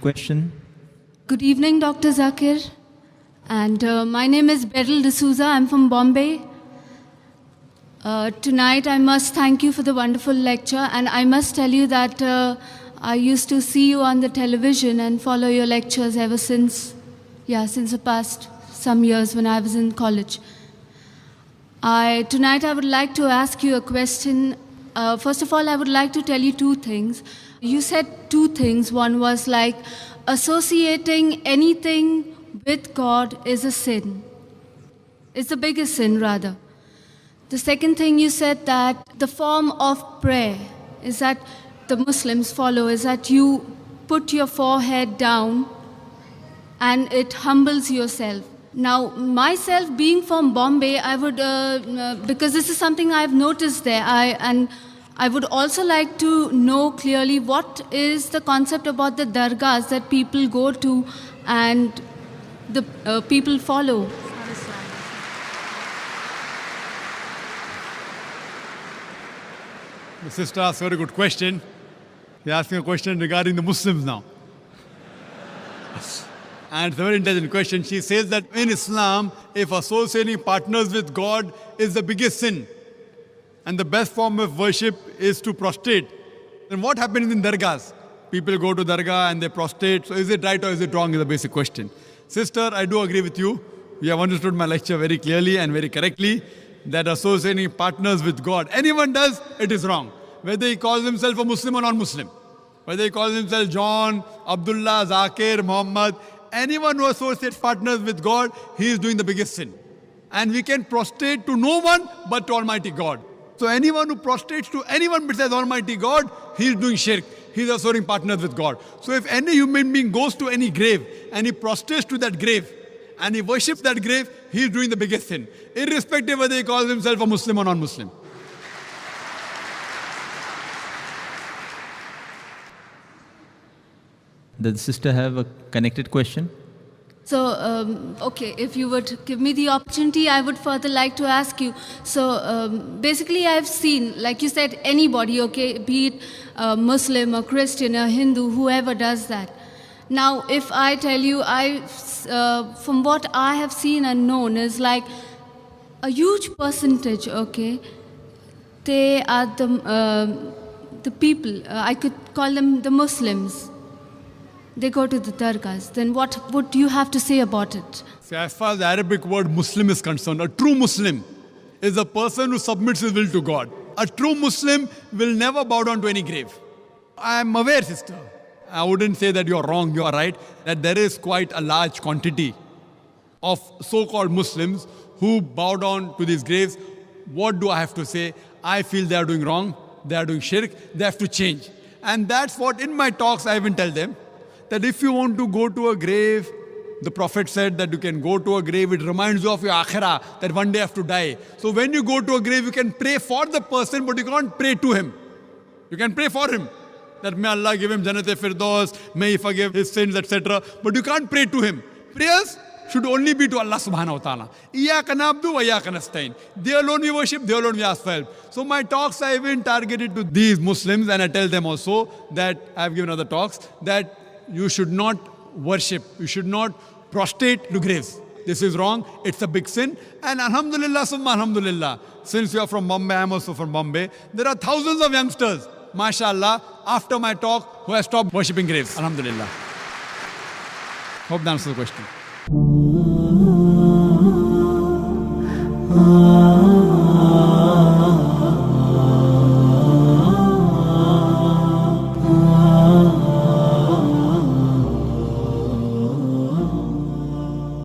question. Good evening, Dr. Zakir. And my name is Beryl D'Souza. I'm from Bombay. Tonight, I must thank you for the wonderful lecture. And I must tell you that I used to see you on the television and follow your lectures ever since the past some years when I was in college. Tonight, I would like to ask you a question. First of all, I would like to tell you two things. You said two things. One was like associating anything with God is a sin. It's the biggest sin, rather. The second thing you said that the form of prayer is that the Muslims follow is that you put your forehead down and it humbles yourself. Now, myself being from Bombay, I would, because this is something I've noticed there, I would also like to know clearly what is the concept about the dargahs that people go to and the people follow. The sister asked a very good question. She's asking a question regarding the Muslims now. And it's a very intelligent question. She says that in Islam, if associating partners with God is the biggest sin, and the best form of worship is to prostrate, then what happens in dargahs? People go to dargah and they prostrate. So is it right or is it wrong is the basic question. Sister, I do agree with you. You have understood my lecture very clearly and very correctly that associating partners with God, anyone does, it is wrong. Whether he calls himself a Muslim or non-Muslim, whether he calls himself John, Abdullah, Zakir, Muhammad, anyone who associates partners with God, he is doing the biggest sin. And we can prostrate to no one but to Almighty God. So anyone who prostrates to anyone besides Almighty God, he is doing shirk. He is associating partners with God. So if any human being goes to any grave and he prostrates to that grave and he worships that grave, he is doing the biggest sin, irrespective whether he calls himself a Muslim or non-Muslim. Does the sister have a connected question? So, okay, if you would give me the opportunity, I would further like to ask you. So, basically, I've seen, like you said, anybody, okay, be it a Muslim, a Christian, a Hindu, whoever does that. Now, if I tell you, from what I have seen and known is like a huge percentage, okay, they are the people, I could call them the Muslims. They go to the dargahs. Then what would you have to say about it? See, as far as the Arabic word Muslim is concerned, a true Muslim is a person who submits his will to God. A true Muslim will never bow down to any grave. I am aware, sister. I wouldn't say that you're wrong, you're right, that there is quite a large quantity of so-called Muslims who bow down to these graves. What do I have to say? I feel they are doing wrong, they are doing shirk, they have to change. And that's what in my talks I even tell them, that if you want to go to a grave, the Prophet said that you can go to a grave, it reminds you of your akhirah, that one day you have to die. So when you go to a grave, you can pray for the person, but you can't pray to him. You can pray for him, that may Allah give him Jannat-e-Firdaus, may He forgive his sins, etc. But you can't pray to him. Prayers should only be to Allah subhanahu wa ta'ala. Iyaka na'budu wa iyaka nasta'in. They alone we worship, they alone we ask for help. So my talks are even targeted to these Muslims, and I tell them also that I have given other talks, that you should not worship, you should not prostrate to graves. This is wrong, it's a big sin. And alhamdulillah, summa alhamdulillah, since you are from Bombay, I am also from Bombay, there are thousands of youngsters, mashallah, after my talk, who have stopped worshipping graves. Alhamdulillah. Hope that answers the question.